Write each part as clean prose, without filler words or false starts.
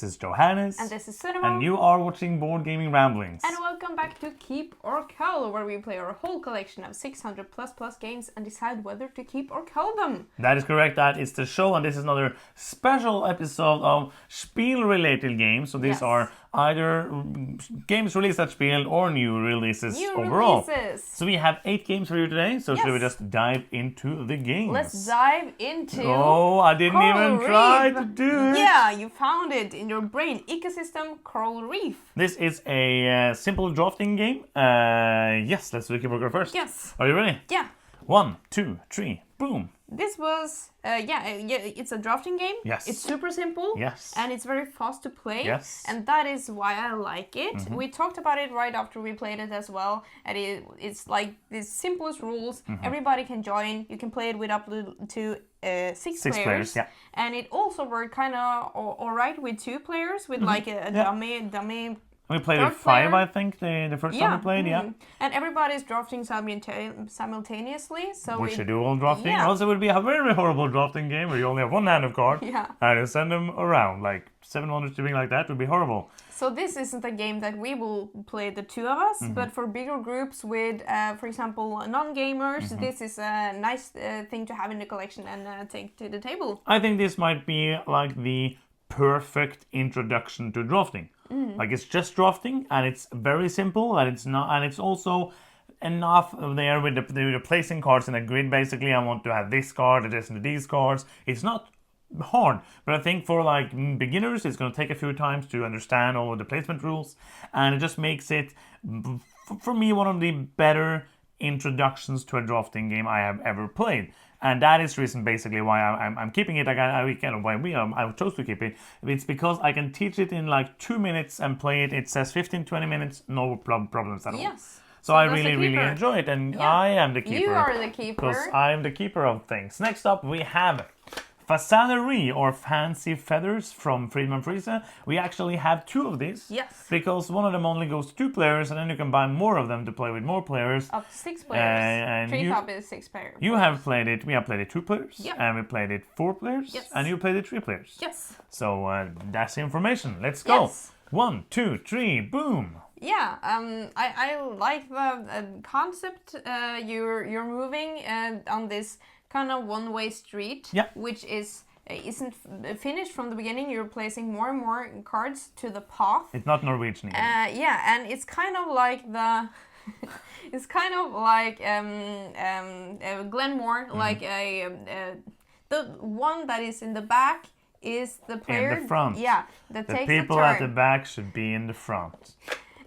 This is Johannes. And this is Savannah. And you are watching Board Gaming Ramblings. And welcome back to Keep or Cull, where we play our whole collection of 600 plus games and decide whether to keep or cull them. That is correct. That is the show, and this is another special episode of Spiel-related games. So these are either games released at Spiel or new releases overall. So we have 8 games for you today. So should we just dive into the games? Let's dive into. Oh, I didn't even try to do it. Yeah, you found it in your brain. Ecosystem Coral Reef. This is a simple drafting game. Yes, let's do the keyboard first. Yes. Are you ready? Yeah. 1, 2, 3, boom. This was, it's a drafting game. Yes. It's super simple. Yes. And it's very fast to play. Yes. And that is why I like it. Mm-hmm. We talked about it right after we played it as well. And it's like the simplest rules. Mm-hmm. Everybody can join. You can play it with up to 6 players. Yeah. And it also worked kind of alright with 2 players, with like a dummy. We played it 5, I think, the first time we played, And everybody's drafting simultaneously, so we should do all drafting. Yeah. Also, it would be a very horrible drafting game where you only have one hand of card and you send them around. Like 7 wonders doing like that would be horrible. So this isn't a game that we will play the 2 of us, but for bigger groups with, for example, non-gamers, this is a nice thing to have in the collection and take to the table. I think this might be like the perfect introduction to drafting. Like it's just drafting, and it's very simple, and it's not, and it's also enough there with the placing cards in a grid. Basically, I want to have this card, this and these cards. It's not hard, but I think for like beginners, it's going to take a few times to understand all of the placement rules, and it just makes it, for me, one of the better introductions to a drafting game I have ever played. And that is the reason basically why I'm keeping it. I chose to keep it. It's because I can teach it in like 2 minutes and play it. It says 15-20 minutes, no problems at all. Yes. So I really enjoy it, and I am the keeper. You are the keeper. Because I am the keeper of things. Next up we have Facade or Fancy Feathers from Friedman Friese. We actually have 2 of these. Yes. Because one of them only goes to 2 players, and then you can buy more of them to play with more players. Up to 6 players. Treetop is 6 players. You have played it. We have played it 2 players. Yep. And we played it 4 players. Yes. And you played it 3 players. Yes. So that's the information. Let's go. Yes. 1, 2, 3, boom. Yeah, I like the concept. You're moving on this kind of one-way street, which isn't finished from the beginning. You're placing more and more cards to the path. It's not Norwegian again. And it's kind of like the it's kind of like Glenmore, like the one that is in the back is the player in the front. Yeah, that the takes people a turn. at the back should be in the front.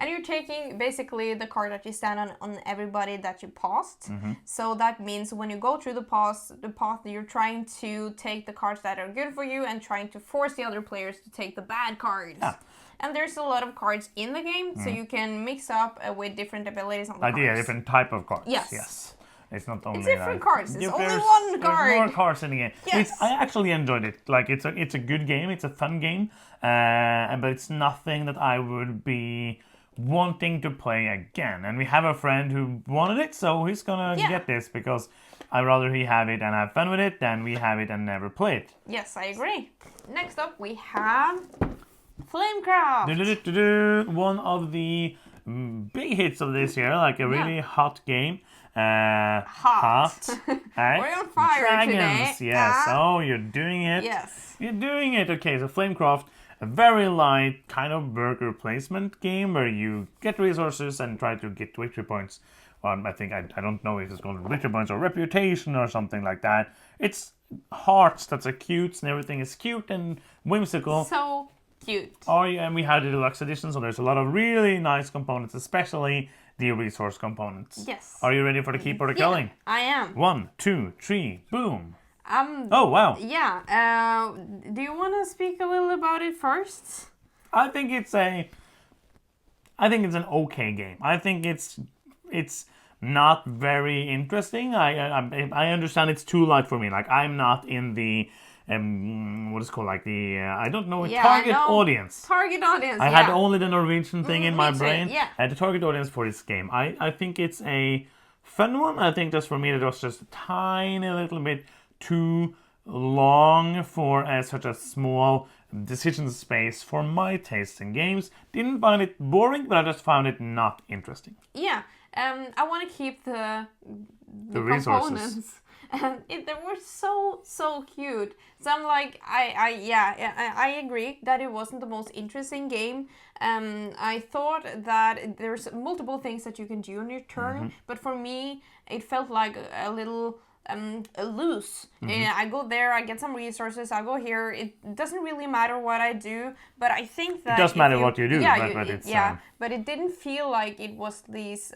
And you're taking basically the card that you stand on everybody that you passed. So that means when you go through the path, you're trying to take the cards that are good for you and trying to force the other players to take the bad cards. Yeah. And there's a lot of cards in the game, so you can mix up with different abilities on the cards. Different type of cards. Yes. It's not only it's different cards. It's only one card. There's more cards in the game. Yes. I actually enjoyed it. Like it's a good game. It's a fun game. But it's nothing that I would be wanting to play again. And we have a friend who wanted it, so he's gonna get this because I'd rather he have it and have fun with it than we have it and never play it. Yes, I agree. Next up we have Flamecraft. One of the big hits of this year, like a really hot game. Hot. We're on fire Dragons, today. Yes. Oh, you're doing it. Yes. You're doing it. Okay, so Flamecraft, a very light kind of worker placement game where you get resources and try to get victory points. I think I don't know if it's called victory points or reputation or something like that. It's hearts that are cute, and everything is cute and whimsical. So cute. Oh yeah, and we had the deluxe edition, so there's a lot of really nice components, especially the resource components. Yes. Are you ready for the keep or the culling? I am. 1, 2, 3, boom. Oh wow. Yeah. Do you want to speak a little about it first? I think it's an okay game. I think it's not very interesting. I understand it's too light for me. Like I'm not in the what is it called, like the I don't know, target audience. Target audience. I had only the Norwegian thing in my brain. Yeah. The target audience for this game. I think it's a fun one. I think just for me it was just a tiny little bit too long for such a small decision space for my taste in games. Didn't find it boring, but I just found it not interesting. Yeah, I want to keep the resources. components. And they were so cute. So I'm like, I agree that it wasn't the most interesting game. I thought that there's multiple things that you can do on your turn, but for me, it felt like a little loose. I go there, I get some resources, I go here. It doesn't really matter what I do, but I think that it does matter what you do. Yeah, but it didn't feel like it was these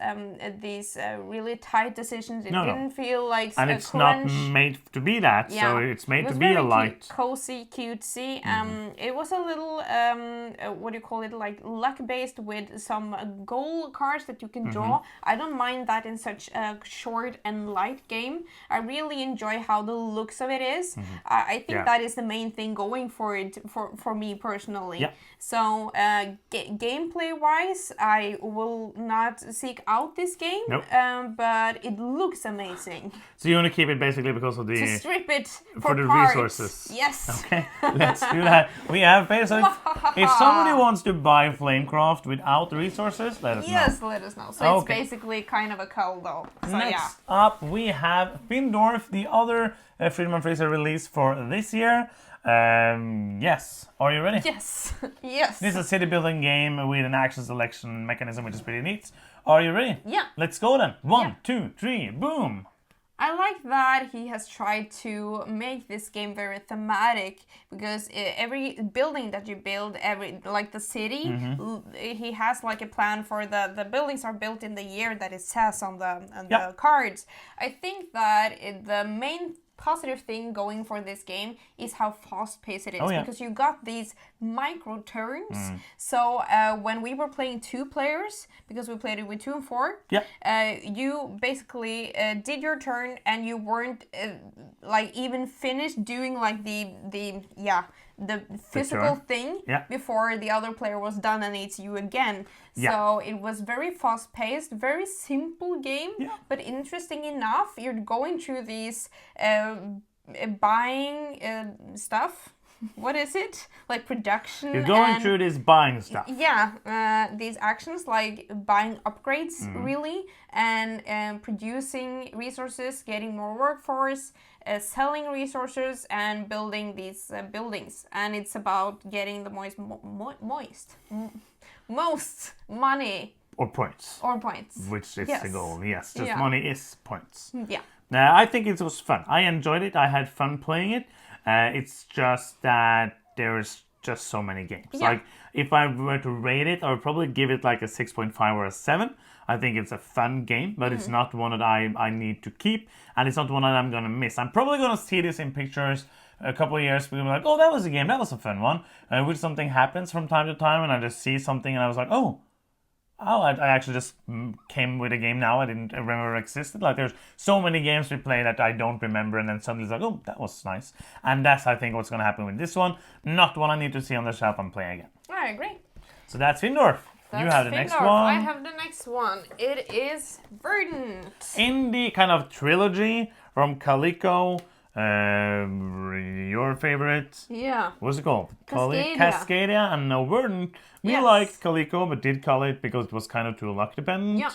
really tight decisions. It didn't feel like and it's not made to be that. Yeah. So it's made to be a light, cozy, cutesy. It was a little what do you call it? Like luck based with some goal cards that you can draw. I don't mind that in such a short and light game. I really enjoy how the looks of it is. I think that is the main thing going for it for me personally. Yeah. So gameplay wise, I will not seek out this game. Nope. But it looks amazing. So you want to keep it basically because of the To strip it for the parts. resources. Yes. Okay, let's do that. We have basically. If somebody wants to buy Flamecraft without the resources, let us know. Yes, let us know. So it's basically kind of a cull though. So Next up, we have Findorf, the other Freedom and Freezer release for this year. Yes. Are you ready? Yes. Yes. This is a city building game with an action selection mechanism, which is pretty neat. Are you ready? Yeah. Let's go then. 1, 2, 3, boom. I like that he has tried to make this game very thematic because every building that you build, like the city, he has like a plan for the buildings are built in the year that it says on the cards. I think that the main positive thing going for this game is how fast-paced it is because you got these micro turns. So when we were playing 2 players, because we played it with 2 and 4, you basically did your turn and you weren't like even finished doing like the physical thing before the other player was done and it's you again. So it was very fast-paced, very simple game, but interesting enough. You're going through these buying stuff. What is it? Like production. You're going through this buying stuff. Yeah, these actions like buying upgrades really and producing resources, getting more workforce, selling resources and building these buildings. And it's about getting the most money. Or points. Which is the goal, yes. Just money is points. Yeah. I think it was fun. I enjoyed it. I had fun playing it. It's just that there's just so many games. Like, if I were to rate it, I would probably give it like a 6.5 or a 7. I think it's a fun game, but it's not one that I need to keep, and it's not one that I'm going to miss. I'm probably going to see this in pictures a couple of years, because I'm like, oh, that was a game, that was a fun one, which something happens from time to time, and I just see something, and I was like, I actually just came with a game now I didn't remember existed. Like, there's so many games we play that I don't remember, and then suddenly it's like, oh, that was nice. And that's, I think, what's going to happen with this one. Not one I need to see on the shelf and play again. I agree. So that's Findorf. You have the next one. I have the next one. It is Verdant. In the kind of trilogy from Calico, your favorite. Yeah. What's it called? Cascadia. Cascadia and now Verdant. We liked Calico, but did call it because it was kind of too luck dependent. Yeah.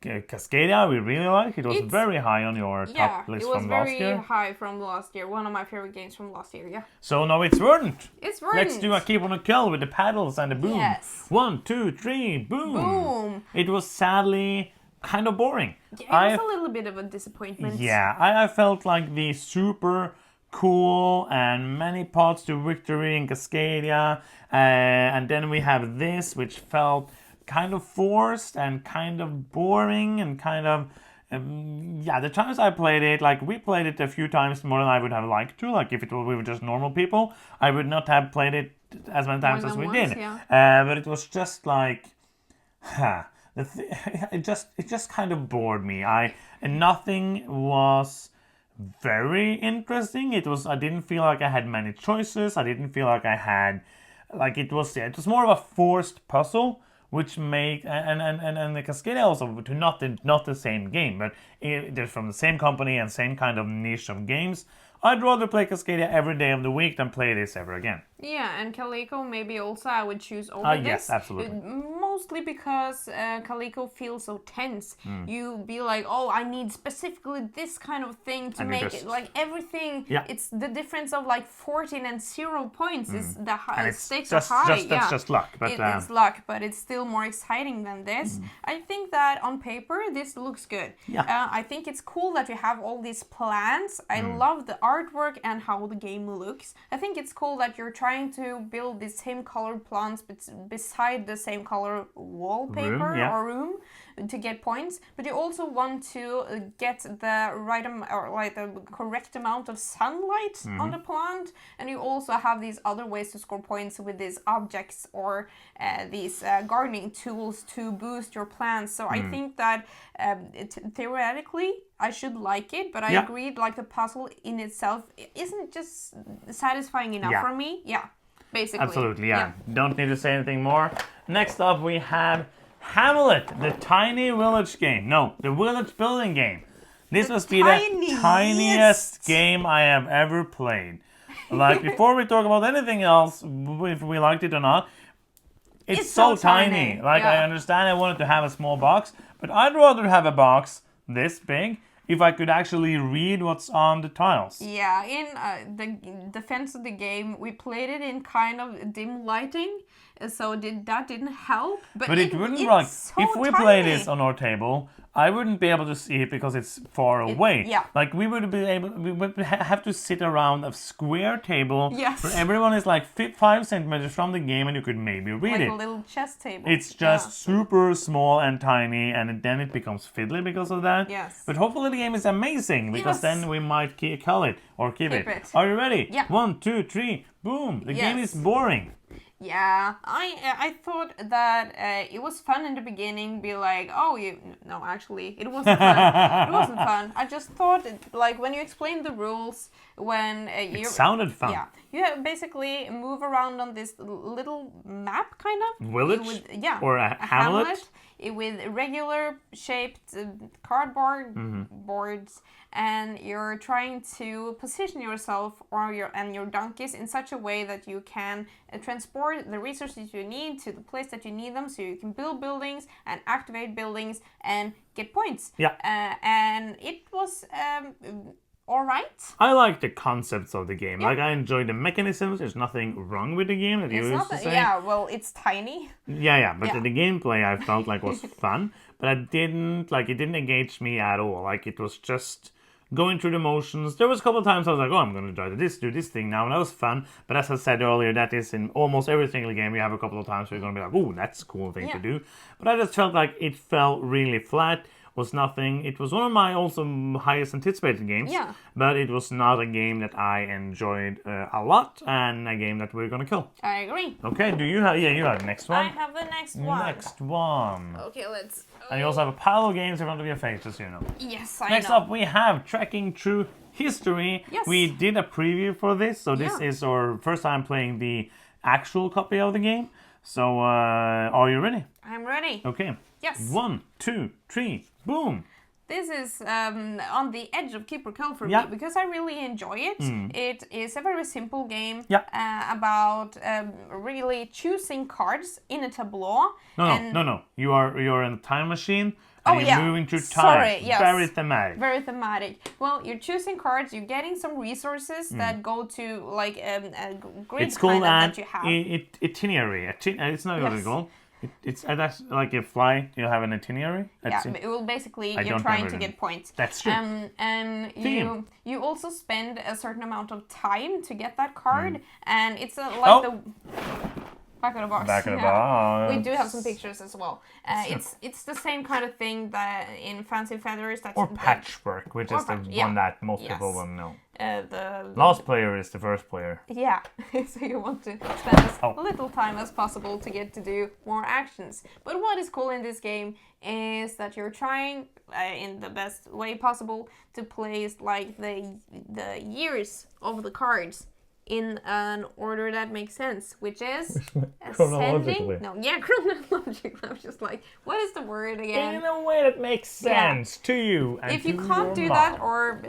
Cascadia, we really like. It was very high on your top list from last year. It was very high from last year. One of my favorite games from last year, yeah. So now it's Verdant. It's Verdant. Let's do a keep on a Cull with the paddles and the boom. Yes. 1, 2, 3, boom. Boom. It was sadly kind of boring. Yeah, it was a little bit of a disappointment. Yeah, I felt like the super cool and many paths to victory in Cascadia, and then we have this, which felt kind of forced and kind of boring and kind of the times I played it, like we played it a few times more than I would have liked to. Like if we were just normal people, I would not have played it as many times as we did. Yeah. But it was just like, it just kind of bored me. Nothing was very interesting. I didn't feel like I had many choices. I didn't feel like I had, like it was more of a forced puzzle, which make and the Cascadia also to not the same game, but they're from the same company and same kind of niche of games. I'd rather play Cascadia every day of the week than play this ever again. Yeah, and Calico maybe also I would choose over this. Yes, absolutely. Mostly because Calico feels so tense. You be like, oh, I need specifically this kind of thing to And make it like everything. Yeah. It's the difference of like 14 and 0 points is the high it's stakes are high. That's just luck. But It's luck, but it's still more exciting than this. I think that on paper this looks good. Yeah. I think it's cool that you have all these plans. I love the artwork and how the game looks. I think it's cool that you're trying to build the same colored plants beside the same color wallpaper or room to get points, but you also want to get the right or like the correct amount of sunlight on the plant, and you also have these other ways to score points with these objects or these gardening tools to boost your plants. So I think that theoretically I should like it, but I agreed like the puzzle in itself isn't just satisfying enough for me. Yeah, basically. Absolutely, yeah. Don't need to say anything more. Next up we have Hamlet, the tiny village game. No, the village building game. This must be the tiniest game I have ever played. Like, before we talk about anything else, if we liked it or not, it's so tiny. Like, I understand I wanted to have a small box, but I'd rather have a box this big if I could actually read what's on the tiles. Yeah, in the defense of the game, we played it in kind of dim lighting, so that didn't help. But it wouldn't work. So if we play this on our table, I wouldn't be able to see it because it's far away. Like, we would have to sit around a square table where everyone is like 5 centimeters from the game, and you could maybe read it. Like a little chess table. It's just super small and tiny, and then it becomes fiddly because of that. Yes. But hopefully the game is amazing, because then we might cull it or keep it. Are you ready? Yeah. 1, 2, 3, boom! The game is boring. Yeah, I thought that it was fun in the beginning, be like, oh, no, actually, it wasn't fun. It wasn't fun. I just thought, like, when you explained the rules, when it sounded fun. Yeah, you basically move around on this little map, kind of. Village? Or a hamlet? With regular shaped cardboard boards, and you're trying to position yourself or your donkeys in such a way that you can transport the resources you need to the place that you need them, so you can build buildings and activate buildings and get points. Yeah. And it was all right. I like the concepts of the game. Like, I enjoy the mechanisms. There's nothing wrong with the game that you used to say. Yeah, well, it's tiny. Yeah, but the gameplay I felt like was fun, but it didn't engage me at all. Like, it was just going through the motions. There was a couple of times I was like, oh, I'm going to try to do this thing now, and that was fun. But as I said earlier, that is in almost every single game. You have a couple of times where you're going to be like, oh, that's a cool thing to do. But I just felt like it felt really flat. Was nothing. It was one of my also highest anticipated games, but it was not a game that I enjoyed a lot, and a game that we're gonna kill. I agree. Okay, do you have? Yeah, you have the next one. I have the next one. Next one. Okay, let's. And you also have a pile of games in front of your face, just so you know. Yes, I know. Next up, we have Trekking Through History. Yes. We did a preview for this, so this is our first time playing the actual copy of the game. So, are you ready? I'm ready. Okay. Yes. 1, 2, 3, boom. This is on the edge of Keep or Cull for me, because I really enjoy it. It is a very simple game about really choosing cards in a tableau. No. You're in a time machine. And you're moving through time. Sorry, yes. Very thematic. Very thematic. Well, you're choosing cards, you're getting some resources that go to like a grid it's called that you have. Itinerary. It's not what it's called. It's that's like a flight. You have an itinerary. But it will basically you're trying to get points. That's true. And you also spend a certain amount of time to get that card, and it's the back of the box. Back of the box. We do have some pictures as well. It's the same kind of thing that in Fancy Feathers. Or Patchwork, which is the one that most people will know. The last player is the first player. Yeah, so you want to spend as little time as possible to get to do more actions. But what is cool in this game is that you're trying, in the best way possible, to place like the years of the cards in an order that makes sense, which is Chronologically. ascending. No, yeah, chronologically. I'm just like, what is the word again? In a way that makes sense to you. And If you to can't your do mom. that, or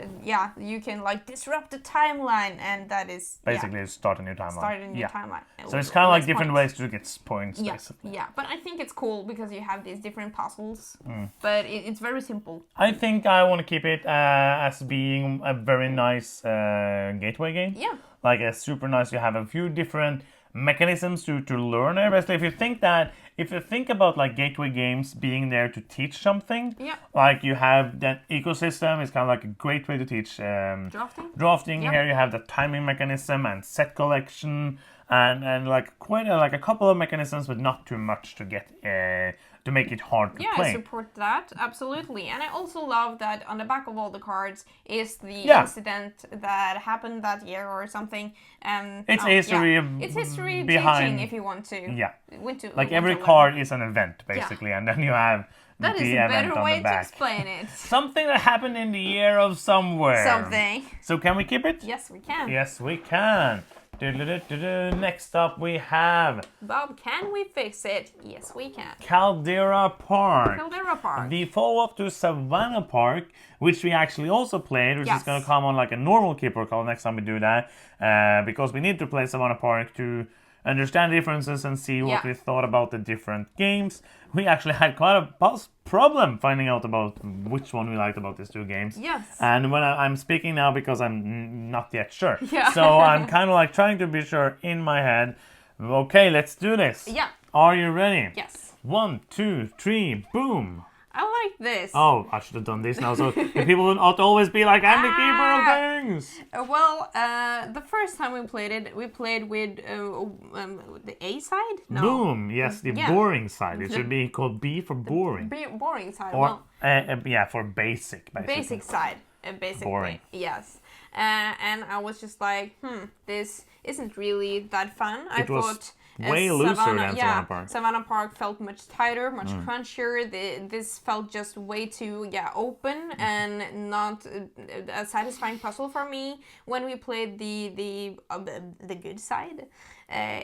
you can like disrupt the timeline, and that is Basically, start a new timeline. start a new timeline. So it's kind of like different ways to get points, basically. Yeah, but I think it's cool because you have these different puzzles, but it's very simple. I think I want to keep it as being a very nice gateway game. Yeah. Like a super nice. You have a few different mechanisms to learn there. Basically, if you think about like gateway games being there to teach something, like you have that ecosystem is kind of like a great way to teach drafting. Here you have the timing mechanism and set collection and like quite a couple of mechanisms, but not too much to get to make it hard to play. I support that, absolutely. And I also love that on the back of all the cards is the incident that happened that year or something. It's history It's history behind, teaching if you want to. Yeah. Like every card is an event, basically, and then you have that the is a event better on way the back. to explain it. Something that happened in the year of somewhere. Something. So can we keep it? Yes, we can. Yes, we can. Next up we have... Bob, can we fix it? Yes, we can. Caldera Park. Caldera Park. The follow-up to Savannah Park, which we actually also played, which is going to come on like a normal Keeper Call next time we do that. Because we need to play Savannah Park to understand the differences and see what we thought about the different games. We actually had quite a problem finding out about which one we liked about these two games. Yes. And when I'm speaking now because I'm not yet sure. Yeah. So I'm kind of like trying to be sure in my head. Okay, let's do this. Yeah. Are you ready? Yes. 1, 2, 3, boom. I like this. Oh, I should have done this now, so the people would not always be like, I'm the keeper of things. The first time we played with the A side? No. Boom, yes, the boring side. It should be called B for boring. Boring side, Or, for basic, basically. Basic side, basically. Boring. Yes. And I was just like, this isn't really that fun. I thought... way looser than Savannah Park. Savannah Park felt much tighter, much crunchier. This felt just way too open and not a satisfying puzzle for me. When we played the good side,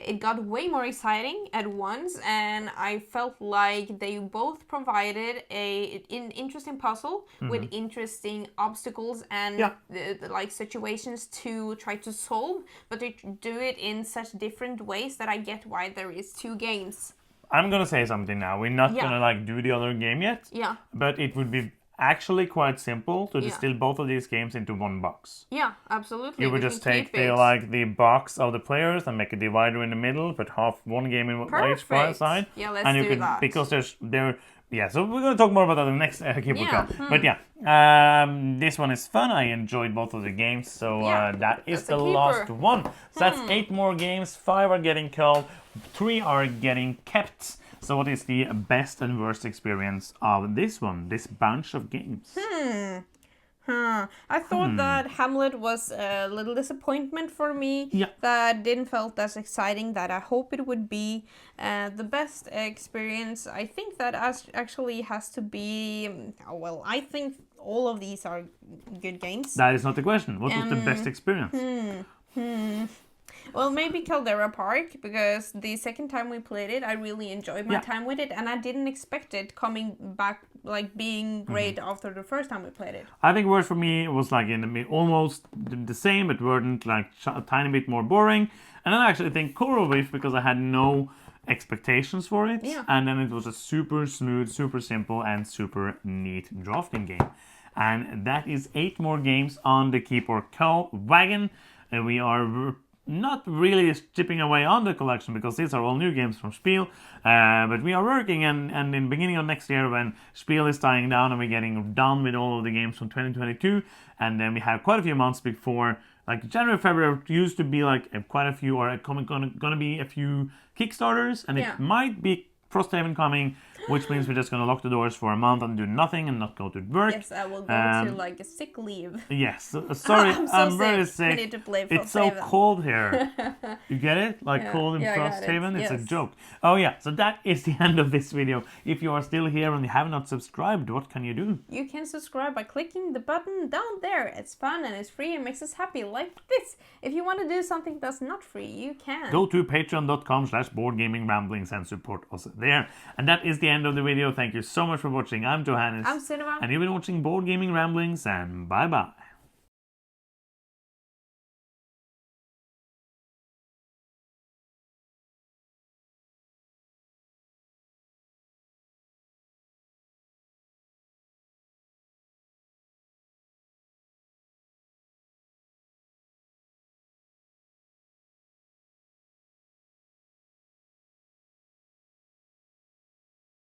it got way more exciting at once, and I felt like they both provided an interesting puzzle with interesting obstacles and like situations to try to solve, but they do it in such different ways that I get why there is two games. I'm gonna say something now. We're not gonna like do the other game yet. Yeah. But it would be actually quite simple to distill both of these games into one box. Yeah, absolutely. You would just take the box of the players and make a divider in the middle, put one game in each side. Yeah, let's and you do could, that. Because so we're going to talk more about that in the next Keeper Call. But this one is fun. I enjoyed both of the games, so that is the last one. So that's 8 more games. 5 are getting culled, 3 are getting kept. So what is the best and worst experience of this bunch of games? I thought that Hamlet was a little disappointment for me. Yeah. That didn't felt as exciting that I hope it would be. The best experience, I think that actually has to be... I think all of these are good games. That is not the question. What was the best experience? Well, maybe Caldera Park, because the second time we played it, I really enjoyed my time with it, and I didn't expect it coming back, like, being great after the first time we played it. I think worst for me was, like, almost the same, but verdant, like, a tiny bit more boring. And then I actually think Reef, because I had no expectations for it. Yeah. And then it was a super smooth, super simple, and super neat drafting game. And that is 8 more games on the Keeper Call wagon. And we are... not really chipping away on the collection because these are all new games from Spiel, but we are working and in the beginning of next year when Spiel is dying down and we're getting done with all of the games from 2022, and then we have quite a few months before, like January, February used to be like quite a few, or gonna be a few Kickstarters, and it might be Frosthaven coming which means we're just going to lock the doors for a month and do nothing and not go to work. Yes, I will go to like a sick leave. Yes, sorry, I'm very sick. sick. We need to play It's so Frosthaven. cold here. You get it? Like Yeah. cold in Yeah, I got it. Frosthaven? It's a Yes. joke. Oh yeah, so that is the end of this video. If you are still here and you have not subscribed, what can you do? You can subscribe by clicking the button down there. It's fun and it's free and makes us happy like this. If you want to do something that's not free, you can. Go to patreon.com/boardgamingramblings and support us there. And that is the end of the video. Thank you so much for watching. I'm Johannes. I'm Cinema. And you've been watching Board Gaming Ramblings, and bye bye.